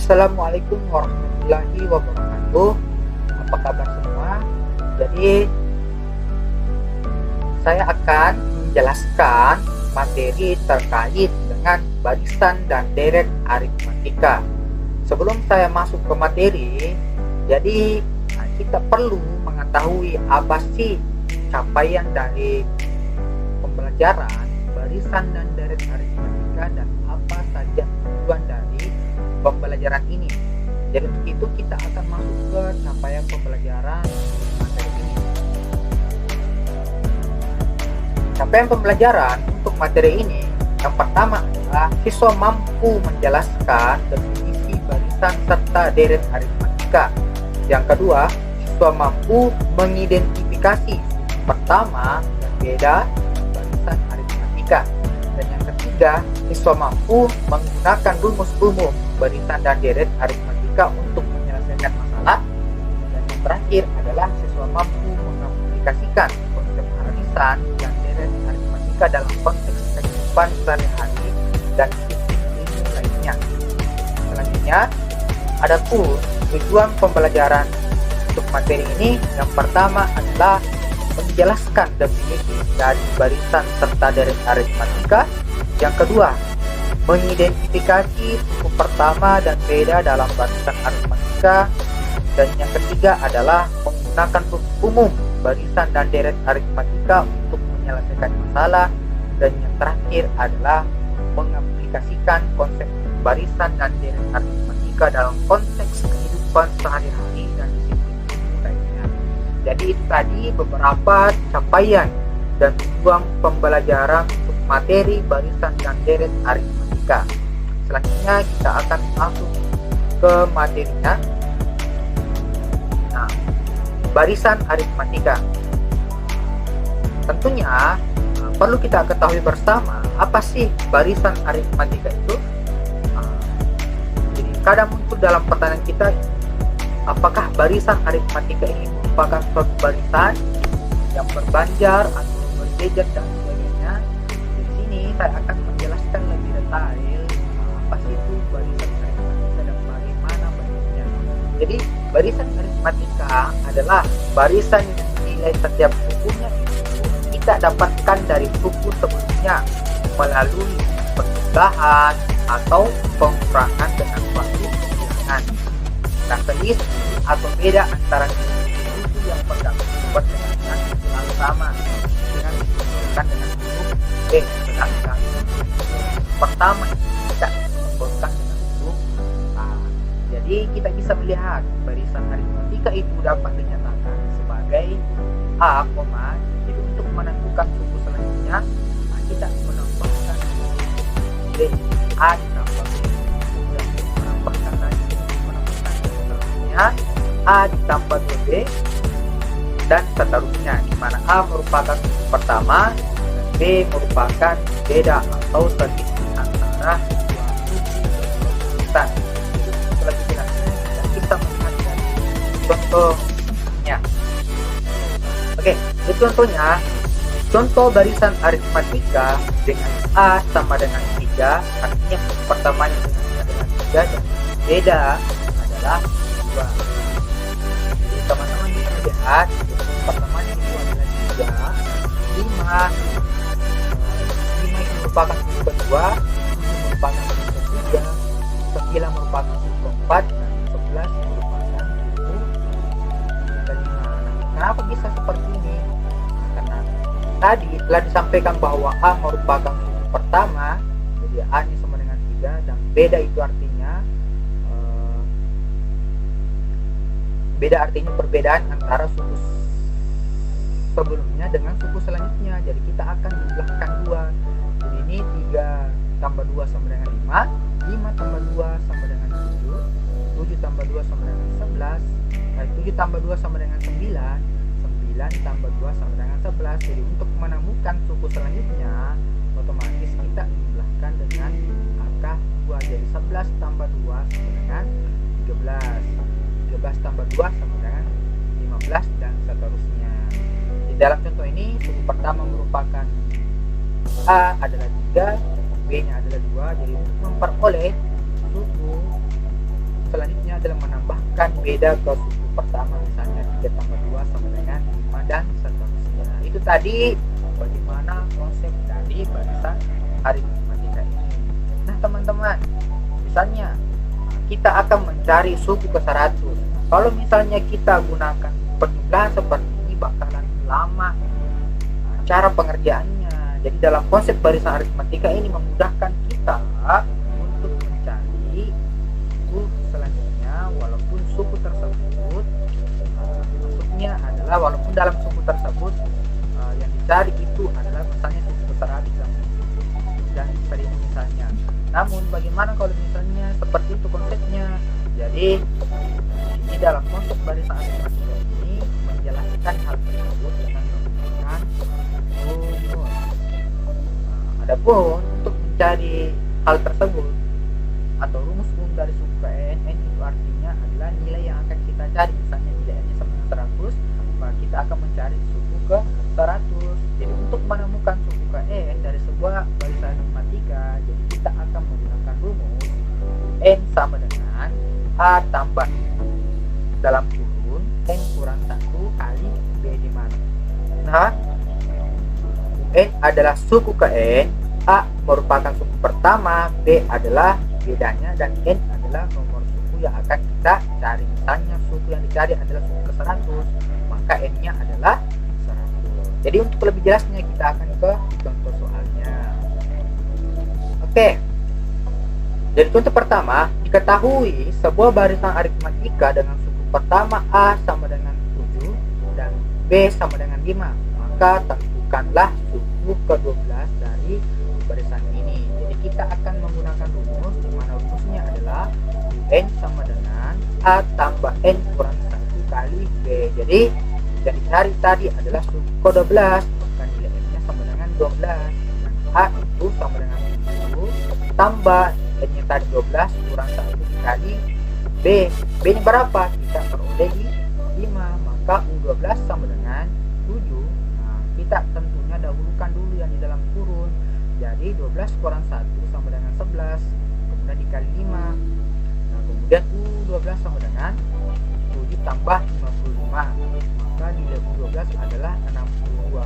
Assalamualaikum warahmatullahi wabarakatuh. Apa kabar semua? Jadi saya akan menjelaskan materi terkait dengan barisan dan deret aritmatika. Sebelum saya masuk ke materi, jadi kita perlu mengetahui apa sih capaian dari pembelajaran barisan dan deret aritmatika dan apa saja tujuan dari pembelajaran ini. Jadi untuk itu kita akan masuk ke capaian pembelajaran materi ini. Capaian pembelajaran untuk materi ini, yang pertama adalah siswa mampu menjelaskan definisi barisan serta deret aritmatika. Yang kedua, siswa mampu mengidentifikasi pertama dan beda barisan aritmatika. Dan yang ketiga, siswa mampu menggunakan rumus umum barisan dan deret aritmatika untuk menyelesaikan masalah. Dan yang terakhir adalah siswa mampu mengaplikasikan konsep barisan dan deret aritmatika dalam konteks kehidupan sehari-hari dan disiplin ilmu lainnya. Selanjutnya, adapun tujuan pembelajaran untuk materi ini, yang pertama adalah menjelaskan definisi dari barisan serta deret aritmatika. Yang kedua, mengidentifikasi suku pertama dan beda dalam barisan aritmatika. Dan yang ketiga adalah menggunakan rumus umum barisan dan deret aritmatika untuk menyelesaikan masalah. Dan yang terakhir adalah mengaplikasikan konsep barisan dan deret aritmatika dalam konteks kehidupan sehari-hari dan disiplin ilmu lainnya. Jadi itu tadi beberapa capaian dan tujuan pembelajaran untuk materi barisan dan deret aritmatika. Selanjutnya kita akan masuk ke materinya. Nah, barisan aritmatika. Tentunya perlu kita ketahui bersama apa sih barisan aritmatika itu. Jadi kadang muncul dalam pertanyaan kita, apakah barisan aritmatika ini merupakan suatu barisan yang berbanjar atau berjejer dan sebagainya. Di sini saya akan menjelaskan lebih detail apa sih itu barisan aritmatika dan bagaimana bentuknya. Jadi barisan aritmatika adalah barisan nilai setiap sukunya itu kita dapatkan dari suku sebelumnya melalui penambahan atau pengurangan dengan suatu bilangan. Nah, selisih atau beda antara suku yang pernah dibuat dengan yang sama dengan disebutkan dengan huruf B, sedangkan pertama tidak disebutkan dengan huruf A. Jadi kita bisa melihat barisan aritmatika itu dapat dinyatakan sebagai A, jadi untuk menentukan suku selanjutnya kita menambahkan nilai A ditambah B, kemudian menambahkan lagi selanjutnya A ditambah 2B dan seterusnya, di mana A merupakan suku pertama dan B merupakan beda atau selisih antara dua suku dan selanjutnya kita melihat dari contohnya. Oke, ini contohnya. Contoh barisan aritmatika dengan A sama dengan 3, artinya suku pertamanya dengan 3 dan beda adalah 2. Jadi teman-teman bisa lihat suku pertamanya itu adalah 3, 5 itu merupakan suku kedua, 7 merupakan suku ketiga, 9 merupakan suku keempat, dan 11 merupakan suku kelima. Nah, kenapa bisa seperti ini? Karena tadi telah disampaikan bahwa A merupakan suku pertama, jadi A nya sama dengan 3, dan beda itu artinya perbedaan antara suku sebelumnya dengan suku selanjutnya. Jadi kita akan jumlahkan 2. Jadi ini 3 tambah 2 sama dengan 5, 5 tambah 2 sama dengan 7, 7 tambah 2 sama dengan 11, 7 tambah 2 sama dengan 9, 9 tambah 2 sama dengan 11. Jadi untuk menemukan suku selanjutnya otomatis kita jumlahkan dengan angka 2. Jadi 11 tambah 2 sama dengan 13, 13 tambah 2 sama dengan 15 dan seterusnya. Di dalam contoh ini suku pertama merupakan A adalah 3, B nya adalah 2. Jadi untuk memperoleh suku akan beda ke suku pertama, misalnya 3 tambah 2 sama dengan 5 dan seterusnya. Itu tadi bagaimana konsep dari barisan aritmatika ini. Nah teman-teman, misalnya kita akan mencari suku ke 100. Kalau misalnya kita gunakan penjumlahan seperti ini bakalan lama cara pengerjaannya. Jadi dalam konsep barisan aritmatika ini memudahkan kita untuk mencari suku selanjutnya, walaupun suku tersebut maksudnya adalah walaupun dalam suku tersebut yang dicari itu adalah misalnya suku ke 100 dan seribu misalnya. Namun bagaimana kalau misalnya seperti itu konsepnya? Jadi ini dalam konsep barisan aritmatika ini menjelaskan hal tersebut dengan menggunakan rumus. Adapun untuk mencari hal tersebut atau rumus umum dari suku ke n itu artinya adalah nilai yang akan kita cari. Misalnya nilai n sama dengan 100, maka kita akan mencari suku ke 100. Jadi untuk menemukan suku ke n dari sebuah barisan aritmatika, jadi kita akan menggunakan rumus n sama dengan a tambah dalam kurun n kurang 1 kali b di mana. Nah, n adalah suku ke n, a merupakan suku pertama, b adalah bedanya, dan n adalah nomor suku yang akan kita cari. Misalnya suku yang dicari adalah suku ke 100, maka n-nya adalah 100. Jadi untuk lebih jelasnya kita akan ke contoh soalnya. Oke. Jadi contoh pertama, diketahui sebuah barisan aritmatika dengan suku pertama a sama dengan 7 dan b sama dengan 5, maka tentukanlah suku ke-12 dari barisan ini. Jadi kita akan menggunakan rumus, di mana rumusnya adalah n sama dengan a tambah n kurang 1 kali b. Jadi yang dicari tadi adalah suku ke-12, maka nilai n-nya sama dengan 12, dan a itu sama dengan 7 tambah n-nya tadi 12 kurang 1 dikali b. B-nya berapa? Kita peroleh di 5, maka U12 sama dengan 7. Nah, kita tentunya dahulukan dulu yang di dalam kurun. Jadi 12 kurang 1 sama dengan 11, kemudian dikali 5. Nah, kemudian U12 sama dengan 7 tambah 55, maka nilai U12 adalah 62.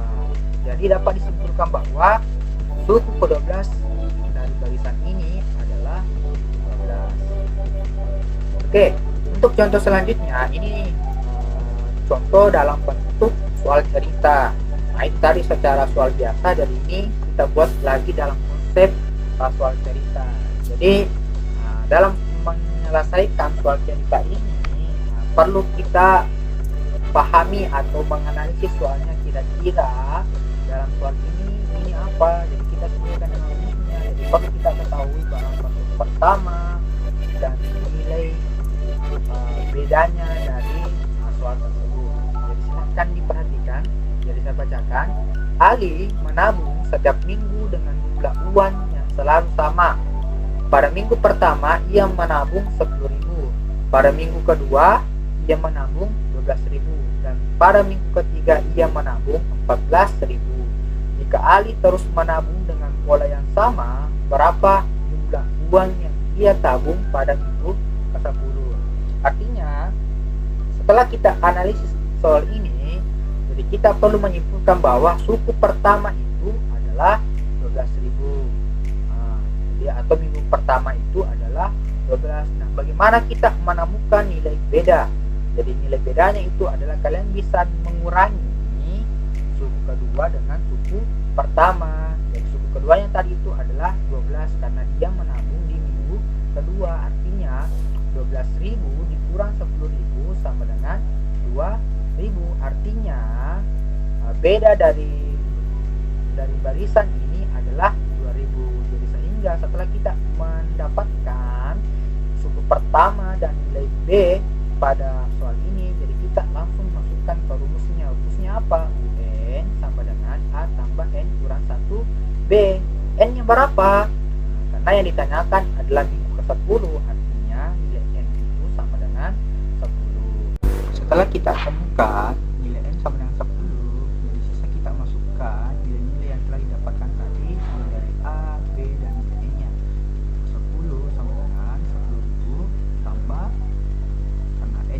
Jadi dapat disimpulkan bahwa suku ke-12 dari barisan ini adalah 12. Oke, untuk contoh selanjutnya ini contoh dalam bentuk soal cerita. Nah, itu tadi secara soal biasa, dari ini kita buat lagi dalam konsep soal cerita. Jadi dalam menyelesaikan soal cerita ini perlu kita pahami atau menganalisis soalnya, kira-kira dalam soal ini apa. Jadi kita sesuaikan dengan rumusnya. Jadi perlu kita ketahui bahwa bentuk pertama dan nilai bedanya dari soal tersebut. Jadi silahkan diperhatikan. Jadi saya bacakan. Ali menabung setiap minggu dengan jumlah uang yang selalu sama. Pada minggu pertama ia menabung 10.000. Pada minggu kedua ia menabung 12.000, dan pada minggu ketiga ia menabung 14.000. Jika Ali terus menabung dengan pola yang sama, berapa jumlah uang yang ia tabung pada minggu ke-10? Artinya, setelah kita analisis soal ini, jadi kita perlu menyimpulkan bahwa suku pertama itu adalah 12.000. Atau minggu pertama itu adalah 12. Nah, bagaimana kita menemukan nilai beda? Jadi nilai bedanya itu adalah kalian bisa mengurangi suku kedua dengan suku pertama. Jadi suku kedua yang tadi itu adalah 12 karena dia menabung di minggu kedua. Artinya 12.000 dikurang 10.000 sama dengan 2.000. Artinya beda dari barisan ini adalah 2.000. Jadi sehingga setelah kita mendapatkan suku pertama dan nilai B pada soal ini, jadi kita langsung masukkan ke rumusnya. Rumusnya apa? UN sama dengan A tambah N kurang 1 B. N nya berapa? Karena yang ditanyakan adalah minggu ke-10, artinya nilai N itu sama dengan 10. Setelah kita temukan nilai N sama dengan 10, jadi sisa kita masukkan nilai-nilai yang telah didapatkan tadi dari A, B, dan nilai N nya. 10 sama dengan 10.000 tambah karena N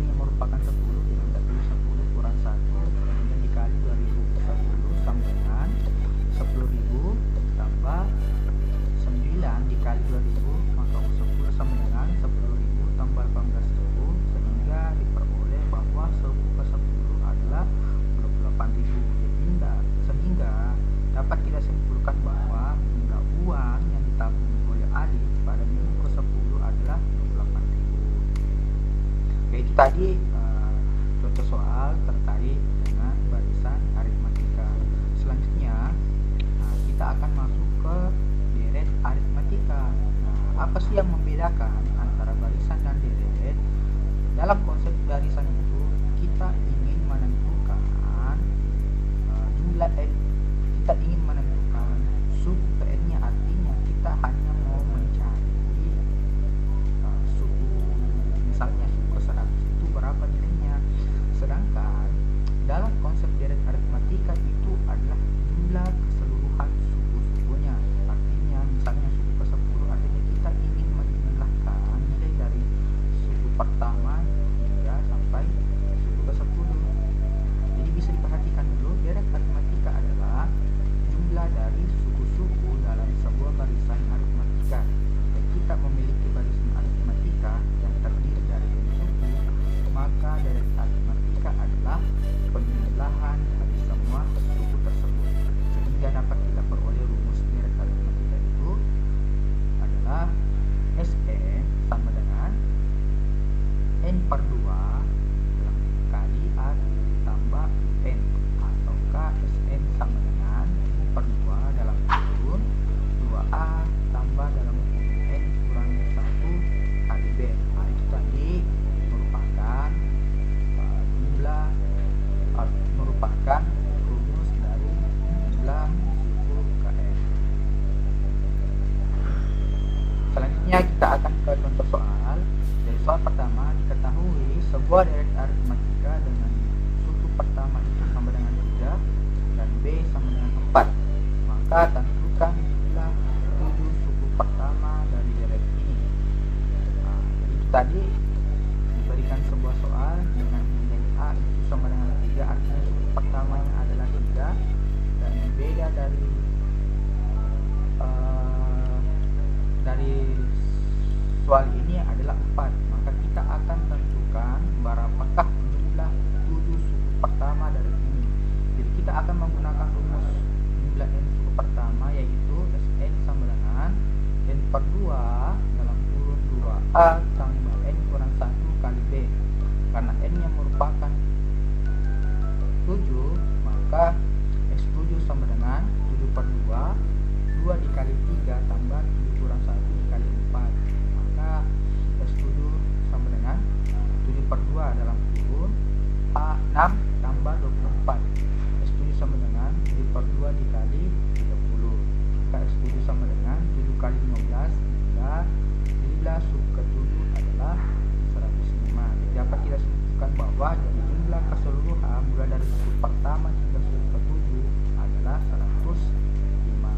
tadi contoh soal terkait dengan barisan aritmatika. Selanjutnya kita akan masuk ke deret aritmatika. Apa sih yang membedakan antara barisan dan deret? Dalam konsep barisan itu kita ingin menentukan jumlah n, kita ingin menentukan suku n-nya, artinya kita hanya mau mencari suku, misalnya suku ke-100 itu berapa nilainya. Sedangkan dalam konsep deret aritmatika itu adalah jumlah keseluruhan suku-sukunya. Artinya misalnya suku ke-10, artinya kita ingin menjumlahkan nilai dari suku pertama hingga sampai suku ke-10. Jadi bisa diperhatikan dulu, deret aritmatika adalah jumlah dari suku-suku dalam sebuah barisan aritmatika. Jika kita memiliki barisan aritmatika yang terdiri dari n suku, maka deret aritmatika adalah penjumlahan dari semua suku tersebut, sehingga dapat kita peroleh rumus deret aritmatika itu adalah Sn sama dengan n per 2 kali A tambah n, ataukah Sn sama dengan n per 2 dalam kurun 2A tambah dalam kurun n kurang 1 kali B. Itu tadi merupakan merupakan rumus dari jumlah suku ke n. Selanjutnya kita akan ke contoh soal. Dari soal pertama, diketahui sebuah deret aritmatika dengan suku pertama itu sama dengan 3 dan B sama dengan 4. Maka tentukan jumlah 7 suku pertama dari deret ini. Jadi itu tadi diberikan sebuah soal dengan nilai A itu sama dengan 3, artinya suku pertamanya adalah 3 dan beda dari soal ini adalah 4. Maka kita akan tentukan berapakah jumlah 7 suku pertama dari ini. Jadi kita akan menggunakan rumus jumlah n suku pertama, yaitu Sn sama dengan n per 2 dalam kurun 2A tambah n kurang 1 kali B. Karena n yang merupakan 7, maka S7 sama dengan 7 per 2 dikali 3 tambah 7 kurang 1 dikali 4. Maka S7 sama dengan 7 per 2 dalam kurun A6 tambah 24. S7 sama dengan 7 per 2 dikali 30. Maka S7 sama dengan 7 kali 15 hingga 17 sub ke 7 adalah 105. Jadi dapat kita simpulkan bahwa dari jumlah keseluruhan mulai dari suku pertama hingga suku ke 7 adalah 105.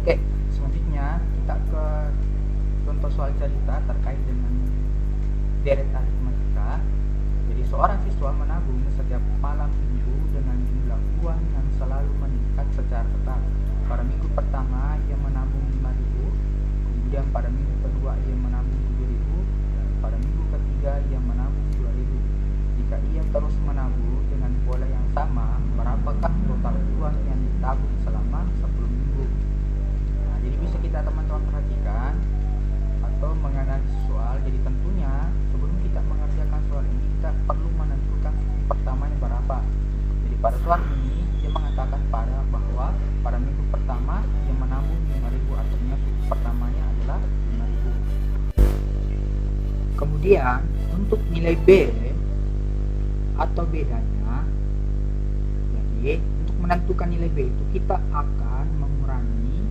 Oke, selanjutnya kita ke contoh soal cerita terkait dengan deret aritmatika. Jadi seorang siswa menabung setiap malam minggu dengan jumlah uang yang selalu meningkat secara tetap. Pada minggu pertama ia menabung 5.000, kemudian pada minggu kedua ia menabung 7.000, dan pada minggu ketiga ia menabung 2.000. Jika ia terus menabung dengan pola yang sama, berapakah total uang yang ditabung selama 10 minggu? Jadi bisa kita teman-teman perhatikan atau menganalisis soal. Jadi tentunya sebelum kita mengerjakan soal ini, kita perlu menentukan suku pertamanya berapa. Jadi pada soal ini dia mengatakan bahwa pada minggu pertama dia menabung 5.000, artinya suku pertamanya adalah 5.000. Kemudian untuk nilai B atau bedanya, jadi untuk menentukan nilai B itu kita akan mengurangi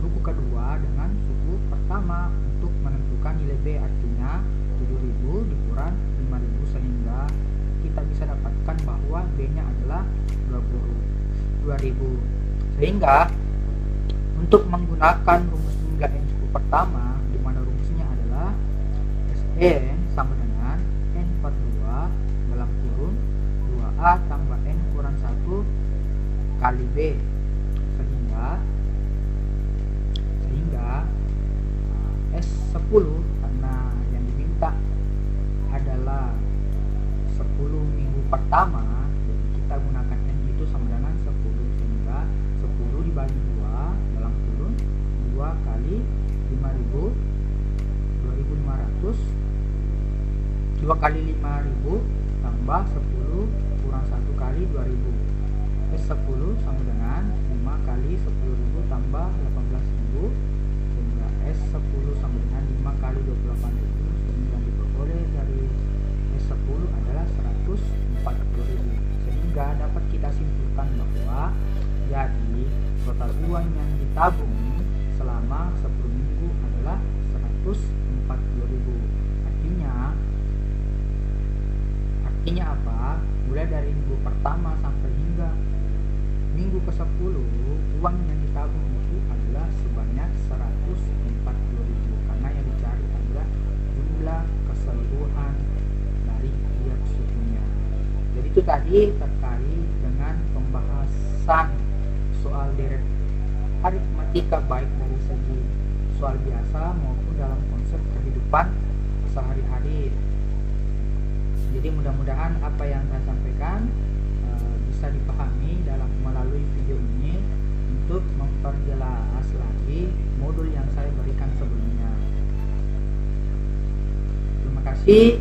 suku kedua dengan suku pertama untuk menentukan nilai B, artinya 7.000 dikurang 5.000, sehingga kita bisa dapatkan bahwa B-nya adalah 2.000. Sehingga untuk menggunakan rumus jumlah n suku pertama, di mana rumusnya adalah Sn sama dengan n per 2 dalam kurun 2A tambah n kurang 1 kali B, sehingga S10 karena yang diminta adalah 10 minggu pertama, jadi kita gunakan N itu sama dengan 10, sehingga 10 dibagi 2 dalam kurun 2 kali 5.000, 2.000 2.500, 2 kali 5.000 tambah 10 kurang 1 kali 2.000. S10 sama dengan 5 kali 10.000 tambah 18.000, sehingga S10 sama dengan 5 kali 28.000, sehingga diperoleh dari S10 adalah 140.000. Sehingga dapat kita simpulkan bahwa jadi total uang yang ditabung selama 10 minggu adalah 140.000. Artinya apa? Mulai dari minggu pertama sampai hingga minggu ke-10, uang yang ditabung itu adalah sebanyak 140.000, karena yang dicari adalah jumlah keseluruhan dari tiap sukunya. Jadi itu tadi terkait dengan pembahasan soal deret aritmatika, baik dari segi soal biasa maupun dalam konsep kehidupan sehari-hari. Jadi mudah-mudahan apa yang saya sampaikan bisa dipahami dalam melalui video ini untuk memperjelas lagi modul yang saya berikan sebelumnya. Terima kasih.